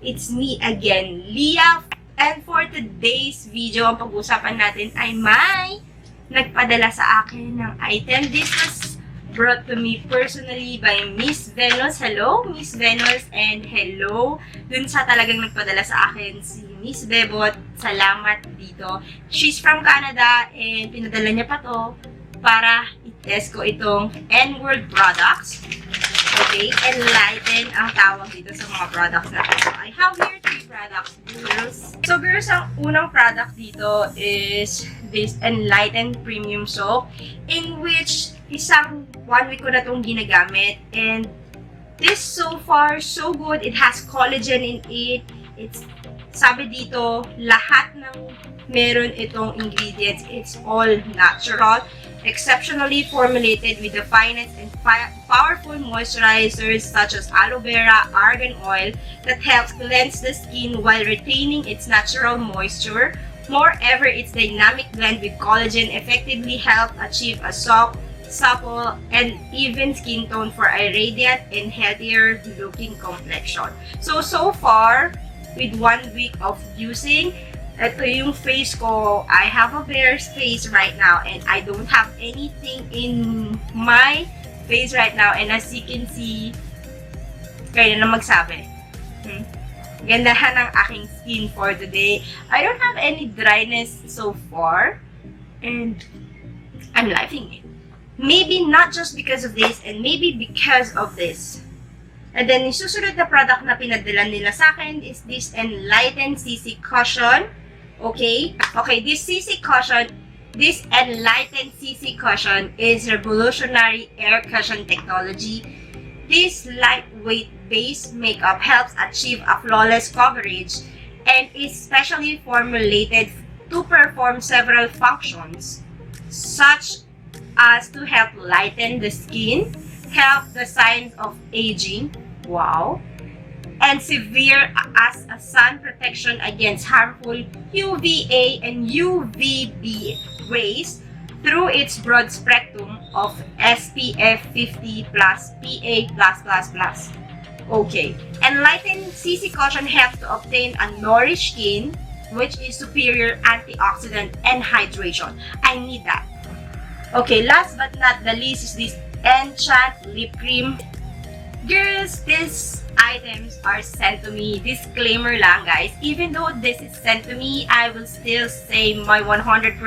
It's me again, Liah. And for today's video, ang pag-uusapan natin ay may nagpadala sa akin ng item. This was brought to me personally by Miss Venus. Hello, Miss Venus, and hello dun sa talagang nagpadala sa akin, si Miss Bebot. Salamat dito. She's from Canada and pinadala niya pa to para i-test ko itong N-Word products. Okay, Enlighten ang tawag dito sa mga products natin. So, I have here 3 products, girls. So, girls, ang unang product dito is this Enlighten Premium Soap, in which isang 1 week ko na itong ginagamit. And this so far, so good. It has collagen in it. It's, sabi dito, lahat ng meron itong ingredients, it's all natural. Exceptionally formulated with the finest and powerful moisturizers such as aloe vera, argan oil that helps cleanse the skin while retaining its natural moisture. Moreover, its dynamic blend with collagen effectively helps achieve a soft, supple, and even skin tone for a radiant and healthier looking complexion. So far, with 1 week of using, ito yung face ko. I have a bare face right now and I don't have anything in my face right now. And as you can see, kaya na magsabi. Gandahan ang aking skin for today. I don't have any dryness so far. And I'm liking it. Maybe not just because of this and maybe because of this. And then, yung susunod na product na pinadala nila sa akin is this Enlighten CC Cushion. Okay, this Enlighten CC Cushion is revolutionary air cushion technology. This lightweight base makeup helps achieve a flawless coverage and is specially formulated to perform several functions, such as to help lighten the skin, help the signs of aging, wow, and severe as a sun protection against harmful UVA and UVB rays through its broad spectrum of SPF 50+ PA+++. Okay, Enlighten CC Cushion helps to obtain a nourished skin, which is superior antioxidant and hydration. I need that. Okay, last but not the least is this ENCHANT lip cream. Girls, these items are sent to me. Disclaimer lang, guys. Even though this is sent to me, I will still say my 100%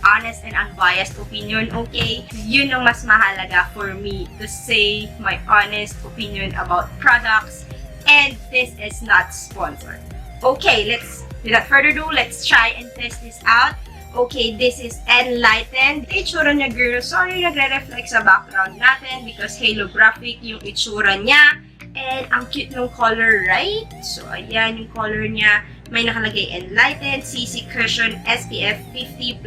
honest and unbiased opinion, okay? Yun ang mas mahalaga for me, to say my honest opinion about products. And this is not sponsored. Okay, without further ado, let's try and test this out. Okay, this is Enlighten. Itsura niya, girls. Sorry, nagre-reflect sa background natin because holographic yung itsura niya. And ang cute ng color, right? So, ayan yung color niya. May nakalagay Enlighten CC Cushion SPF 50+++.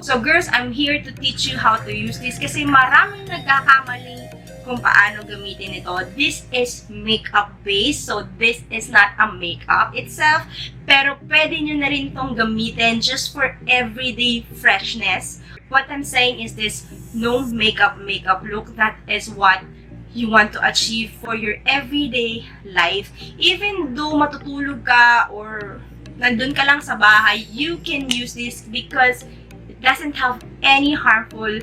So, girls, I'm here to teach you how to use this kasi maraming nagkakamali kung paano gamitin ito. This is makeup based, so this is not a makeup itself. Pero pwede nyo na rin itong gamitin just for everyday freshness. What I'm saying is this, no makeup look. That is what you want to achieve for your everyday life. Even though matutulog ka or nandun ka lang sa bahay, you can use this because it doesn't have any harmful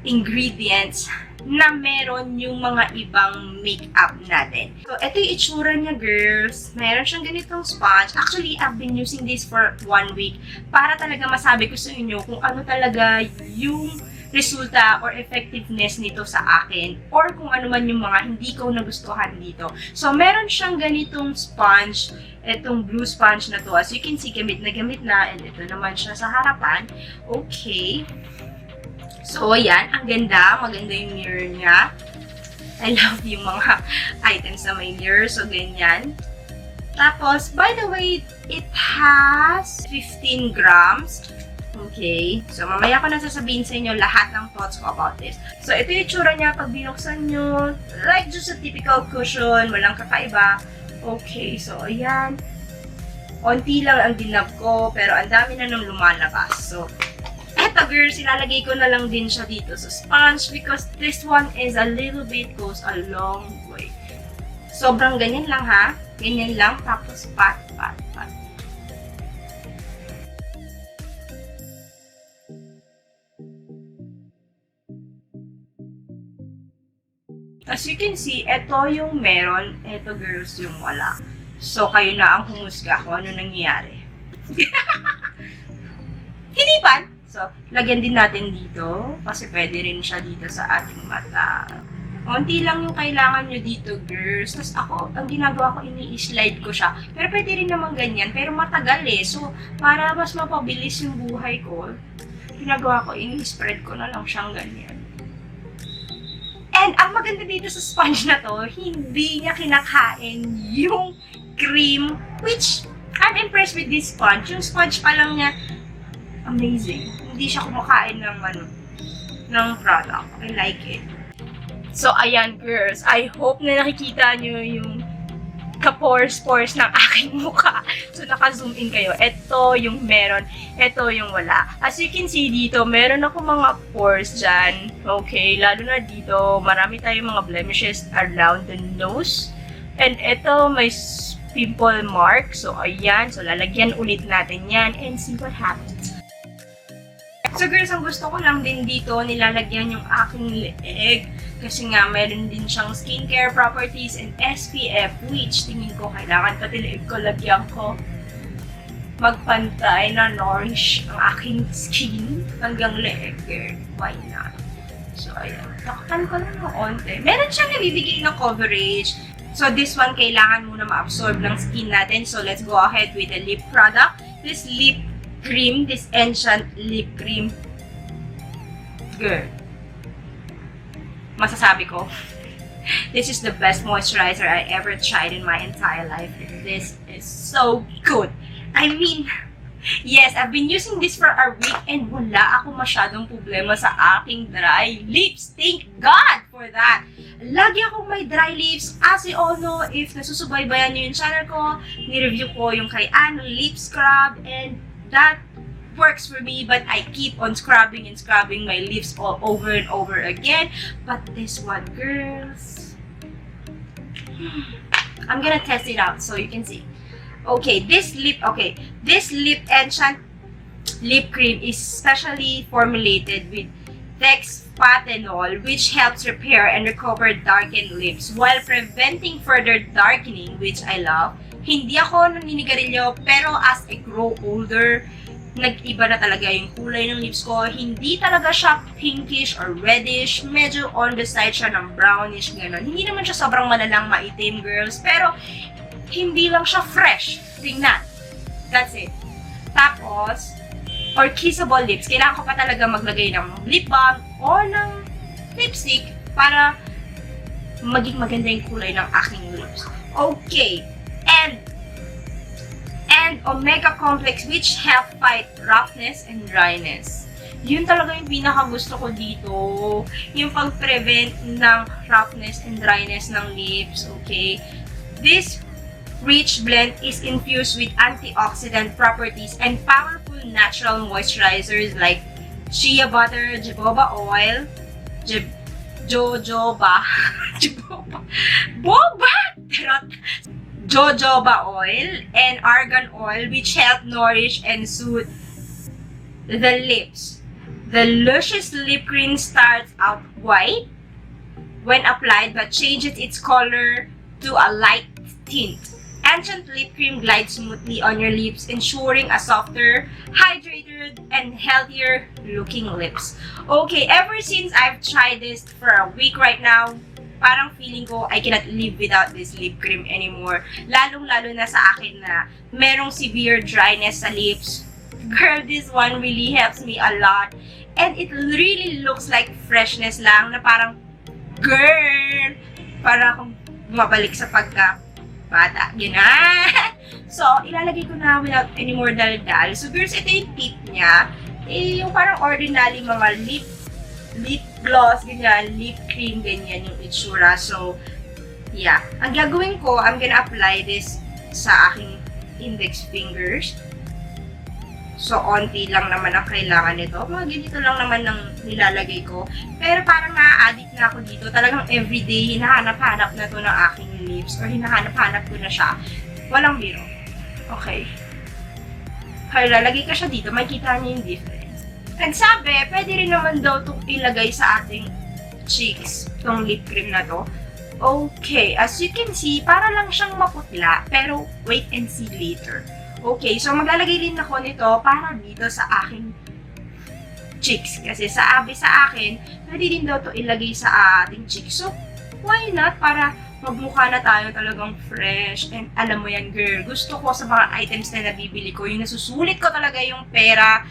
ingredients na meron yung mga ibang makeup natin. So, ito yung itsura niya, girls. Meron siyang ganitong sponge. Actually, I've been using this for 1 week para talaga masabi ko sa inyo kung ano talaga yung resulta or effectiveness nito sa akin or kung ano man yung mga hindi ko nagustuhan dito. So, meron siyang ganitong sponge. Itong blue sponge na to. As you can see, gamit na. And ito naman siya sa harapan. Okay. So, ayan. Ang ganda. Maganda yung mirror niya. I love yung mga items na may mirror. So, ganyan. Tapos, by the way, it has 15 grams. Okay. So, mamaya ko na sasabihin sa inyo lahat ng thoughts ko about this. So, ito yung tsura niya pag binuksan nyo. Like just a typical cushion. Walang kakaiba. Okay. So, ayan. Onti lang ang dinab ko. Pero ang dami na nung lumalabas. So, eto girls, ilalagay ko na lang din siya dito sa sponge because this one is a little bit goes a long way. Sobrang ganyan lang ha. Ganyan lang, tapos pat, pat, pat. As you can see, ito yung meron, ito girls yung wala. So, kayo na ang humusga kung ano nangyayari. Hinipan! So, lagyan din natin dito, kasi pwede rin siya dito sa ating mata. Konti lang yung kailangan nyo dito, girls. Tapos ako, ang ginagawa ko, ini-slide ko siya. Pero pwede rin naman ganyan, pero matagal eh. So, para mas mapabilis yung buhay ko, ginagawa ko, ini-spread ko na lang siyang ganyan. And ang maganda dito sa sponge na to, hindi niya kinakain yung cream, which I'm impressed with this sponge. Yung sponge pa lang niya, amazing. Hindi siya kumakain ng product. I like it. So, ayan girls, I hope na nakikita nyo yung ka-pores-pores ng aking mukha. So, naka-zoom in kayo. Ito yung meron, ito yung wala. As you can see dito, meron ako mga pores dyan. Okay, lalo na dito, marami tayong mga blemishes around the nose. And ito, may pimple mark. So, ayan. So, lalagyan ulit natin yan and see what happens. So, girls, ang gusto ko lang din dito, nilalagyan yung aking leeg. Kasi nga, meron din siyang skincare properties and SPF, which tingin ko kailangan pati leeg ko, lagyan ko magpantay na nourish ang aking skin hanggang leeg. Why not? So, ayan. Takpan ko lang ng onte. Meron siyang nabibigay ng coverage. So, this one, kailangan muna ma-absorb ng skin natin. So, let's go ahead with the lip product. This lip cream, this ENCHANT lip cream. Girl. Masasabi ko, this is the best moisturizer I ever tried in my entire life. This is so good. I mean, yes, I've been using this for a week and wala ako masyadong problema sa aking dry lips. Thank God for that. Lagi akong may dry lips. As you all know, if nasusubaybayan nyo yung channel ko, ni-review ko yung kay Anne lip scrub and that works for me, but I keep on scrubbing and scrubbing my lips all over and over again. But this one, girls, I'm gonna test it out so you can see. Okay, this lip ENCHANT lip cream is specially formulated with dexpatenol, which helps repair and recover darkened lips while preventing further darkening, which I love. Hindi ako naninigarilyo, pero as I grow older, nag-iba na talaga yung kulay ng lips ko. Hindi talaga siya pinkish or reddish. Medyo on the side siya ng brownish, gano'n. Hindi naman siya sobrang malalang maitim, girls. Pero, hindi lang siya fresh. Tingnan. That's it. Tapos, for kissable lips, kailangan ko pa talaga maglagay ng lip balm o ng lipstick para maging maganda yung kulay ng aking lips. Okay. And omega complex, which help fight roughness and dryness. Yun talaga yung pinaka gusto ko dito. Yung pag-prevent ng roughness and dryness ng lips. Okay. This rich blend is infused with antioxidant properties and powerful natural moisturizers like shea butter, jojoba oil, jojoba oil, and argan oil, which help nourish and soothe the lips. The luscious lip cream starts out white when applied but changes its color to a light tint. ENCHANT lip cream glides smoothly on your lips, ensuring a softer, hydrated, and healthier looking lips. Okay, ever since I've tried this for a week right now, parang feeling ko I cannot live without this lip cream anymore. Lalong-lalo na sa akin na merong severe dryness sa lips. Girl, this one really helps me a lot. And it really looks like freshness lang na parang, girl, para akong bumabalik sa pagka-bata. Ganyan. So, ilalagay ko na without any more dal-dal. So, girls, ito yung tip niya. Yung parang ordinary mga lip gloss, ganyan, lip cream, ganyan yung itsura. So, yeah. Ang gagawin ko, I'm gonna apply this sa aking index fingers. So, onti lang naman ang kailangan nito. Mga ganito lang naman ang nilalagay ko. Pero parang na-addict na ako dito. Talagang everyday, hinahanap-hanap na to ng aking lips or hinahanap-hanap ko na siya. Walang biro. Okay. Kaya lalagay ka siya dito, makikita niyo yung difference. And sabi, pwede rin naman daw itong ilagay sa ating cheeks, itong lip cream na to. Okay, as you can see, para lang siyang maputla, pero wait and see later. Okay, so maglalagay din ako nito para dito sa aking cheeks. Kasi sabi sa akin, pwede din daw to ilagay sa ating cheeks. So, why not? Para magmukha na tayo talagang fresh. And alam mo yan, girl, gusto ko sa mga items na nabibili ko, yung nasusulit ko talaga yung pera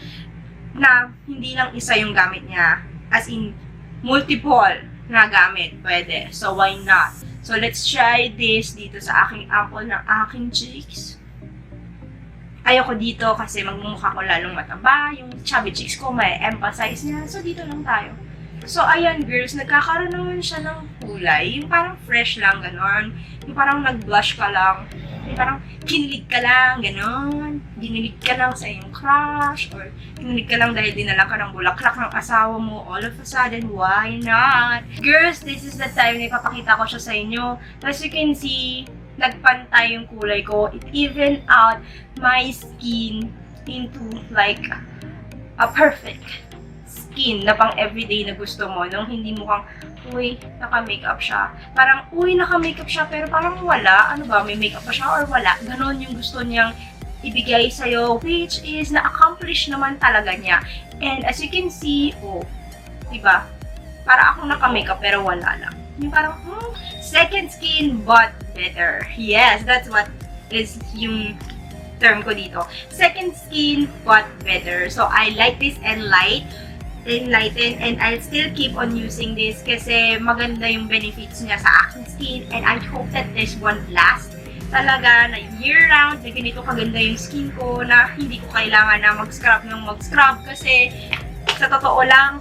na hindi lang isa yung gamit niya. As in, multiple na gamit. Pwede. So, why not? So, let's try this dito sa aking apple ng aking cheeks. Ayoko dito kasi magmumukha ko lalong mataba. Yung chubby cheeks ko, may emphasize niya. So, dito lang tayo. So, ayan girls, nagkakaroon naman siya ng kulay. Yung parang fresh lang, ganon. Yung parang nag-blush ka lang. Yung parang kinilig ka lang, ganon. Dinilig ka lang sa iyong crush. Or kinilig ka lang dahil dinala ka ng bulaklak ng asawa mo. All of a sudden, why not? Girls, this is the time na ipapakita ko siya sa inyo. As you can see, nagpantay yung kulay ko. It even out my skin into like a perfect skin na pang everyday na gusto mo. Nung hindi mo kang, uy, naka-makeup siya. Parang, uy, naka-makeup siya, pero parang wala. Ano ba, may makeup pa siya or wala? Ganon yung gusto niyang ibigay sa'yo, which is na-accomplish naman talaga niya. And as you can see, oh, diba? Para akong naka-makeup pero wala lang. Yung parang, second skin but better. Yes, that's what is yung term ko dito. Second skin but better. So, I like this Enlighten, and I'll still keep on using this kasi maganda yung benefits niya sa aking skin, and I hope that this one lasts talaga na year-round, na ganito kaganda yung skin ko na hindi ko kailangan na mag-scrub kasi sa totoo lang,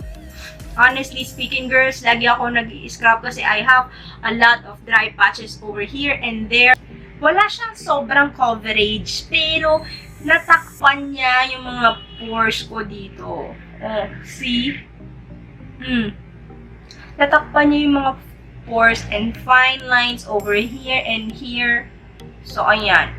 honestly speaking girls, lagi ako nag-i-scrub kasi I have a lot of dry patches over here and there. Wala siyang sobrang coverage, pero natakpan niya yung mga pores ko dito. Oh, see? Natakpan niya yung mga pores and fine lines over here and here. So, ayan.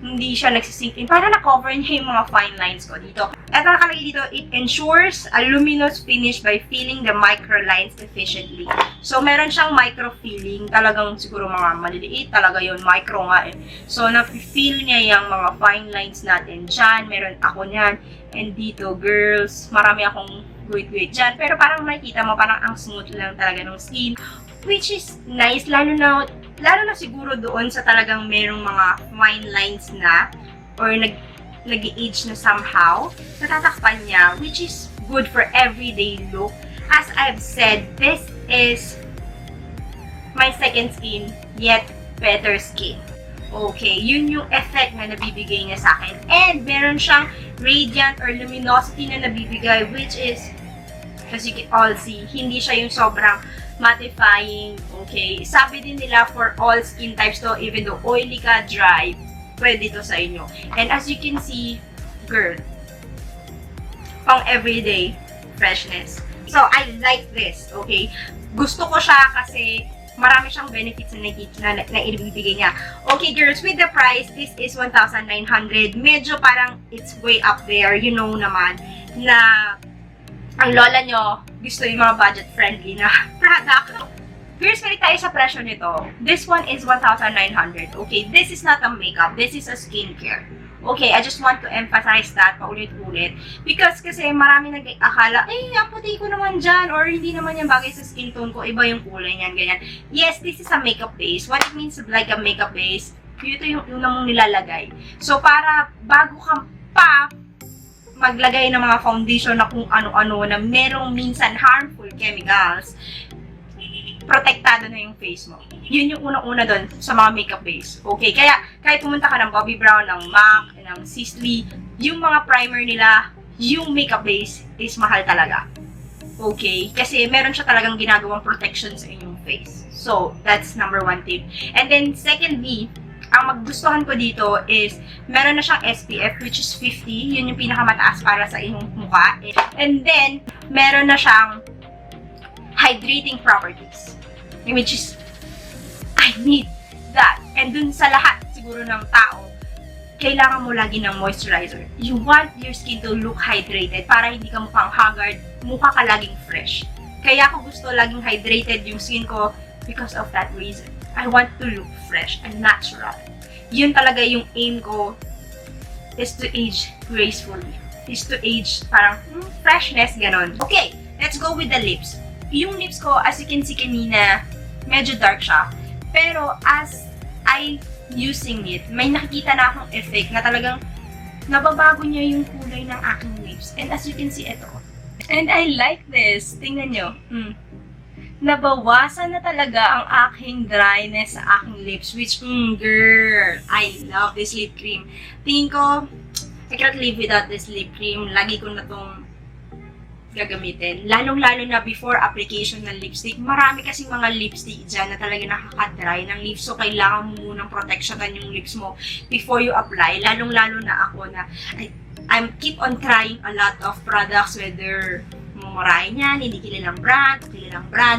Hindi siya nagsisink in. Para na-cover niya yung mga fine lines ko dito. At nakalagay dito, it ensures a luminous finish by filling the microlines efficiently. So, meron siyang micro-filling. Talagang siguro mga maliliit. Talaga yun, micro nga eh. So, na-fill niya yung mga fine lines natin dyan. Meron ako niyan. And dito, girls, marami akong guhit-guhit dyan. Pero parang makikita mo, parang ang smooth lang talaga ng skin. Which is nice, lalo na siguro doon sa talagang merong mga fine lines na or nag-age na somehow, natatakpan niya, which is good for everyday look. As I've said, this is my second skin, yet better skin. Okay, yun yung effect na nabibigay niya sa akin. And meron siyang radiant or luminosity na nabibigay, which is, as you can all see, hindi siya yung sobrang mattifying. Okay, sabi din nila for all skin types to, even though oily ka, dry, pwede to sa inyo. And as you can see, girl, pang everyday freshness. So, I like this, okay? Gusto ko siya kasi marami siyang benefits na ibibigay niya. Okay, girls, with the price, this is 1,900. Medyo parang it's way up there. You know naman na ang lola nyo gusto yung mga budget-friendly na product. Here's balik tayo sa presyo nito. This one is 1,900. Okay, this is not a makeup. This is a skincare. Okay, I just want to emphasize that paulit-ulit. Because kasi marami nag-akala, ang puti ko naman dyan, or hindi naman yan bagay sa skin tone ko, iba yung kulay niyan, ganyan. Yes, this is a makeup base. What it means like a makeup base, ito yung una mong nilalagay. So, para bago ka pa maglagay ng mga foundation na kung ano-ano na merong minsan harmful chemicals, protektado na yung face mo. Yun yung unang-una doon sa mga makeup base. Okay, kaya kahit pumunta ka ng Bobbi Brown, ng MAC, ng Sisley, yung mga primer nila, yung makeup base is mahal talaga. Okay, kasi meron siya talagang ginagawang protection sa inyong face. So, that's number one tip. And then, secondly, ang maggustuhan ko dito is, meron na siyang SPF, which is 50. Yun yung pinakamataas para sa inyong mukha. And then, meron na siyang hydrating properties, which is I need that. And dun sa lahat siguro ng tao, kailangan mo lagi ng moisturizer. You want your skin to look hydrated para hindi ka mukhang haggard, mukha ka laging fresh. Kaya ako gusto laging hydrated yung skin ko because of that reason. I want to look fresh and natural. Yun talaga yung aim ko, is to age gracefully. Is to age parang freshness, ganon. Okay, let's go with the lips. Yung lips ko, as you can see kanina, medyo dark siya. Pero as I using it, may nakikita na akong effect na talagang nababago niya yung kulay ng aking lips. And as you can see, ito. And I like this. Tingnan nyo. Nabawasan na talaga ang aking dryness sa aking lips. Which, girl, I love this lip cream. Tingin ko, I can't live without this lip cream. Lagi ko na tong gagamitin. Lalong-lalo na before application ng lipstick. Marami kasing mga lipstick dyan na talaga nakaka-dry ng lips. So, kailangan mo munang protectionan yung lips mo before you apply. Lalong-lalo na ako na I keep on trying a lot of products, whether mumurahin yan, hindi kilalang brand,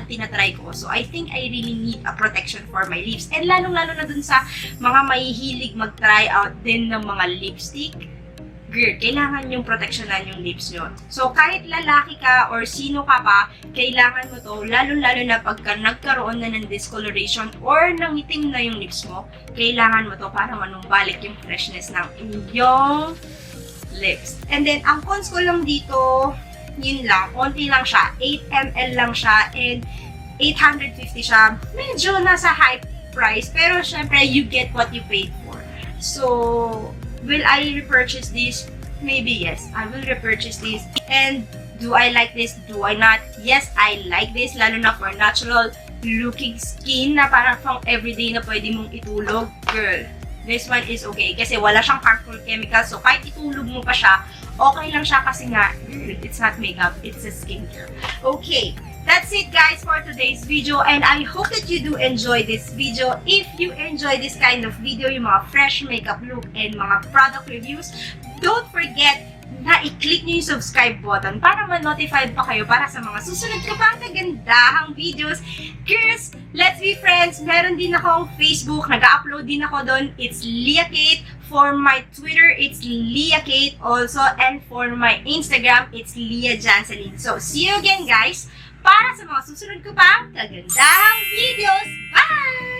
tinatry ko. So, I think I really need a protection for my lips. And lalong-lalo na dun sa mga mahihilig mag-try out din ng mga lipstick, girl, kailangan yung proteksyonan yung lips nyo. So, kahit lalaki ka or sino ka pa, kailangan mo to, lalo-lalo na pagka nagkaroon na ng discoloration or nangitim na yung lips mo, kailangan mo to para manumbalik yung freshness ng inyong lips. And then, ang cons ko lang dito, yun lang, konti lang siya, 8 ml lang siya, and 850 siya. Medyo nasa high price, pero syempre, you get what you paid for. So, will I repurchase this? Maybe yes. I will repurchase this. And do I like this? Do I not? Yes, I like this. Lalo na for natural looking skin na parang pang everyday na pwede mong itulog. Girl, this one is okay. Kasi wala siyang harmful chemicals. So kahit itulog mo pa siya, okay lang siya kasi nga, it's not makeup. It's a skincare. Okay. That's it guys for today's video, and I hope that you do enjoy this video. If you enjoy this kind of video, yung mga fresh makeup look and mga product reviews, don't forget na i-click nyo yung subscribe button para ma-notify pa kayo para sa mga susunod ko pang kagandahang videos. Girls, let's be friends! Meron din akong Facebook, nag-upload din ako doon. It's Liah Kate. For my Twitter, it's Liah Kate also. And for my Instagram, it's Liah Janseline. So, see you again guys! Para sa mga susunod ko pang kagandang videos. Bye!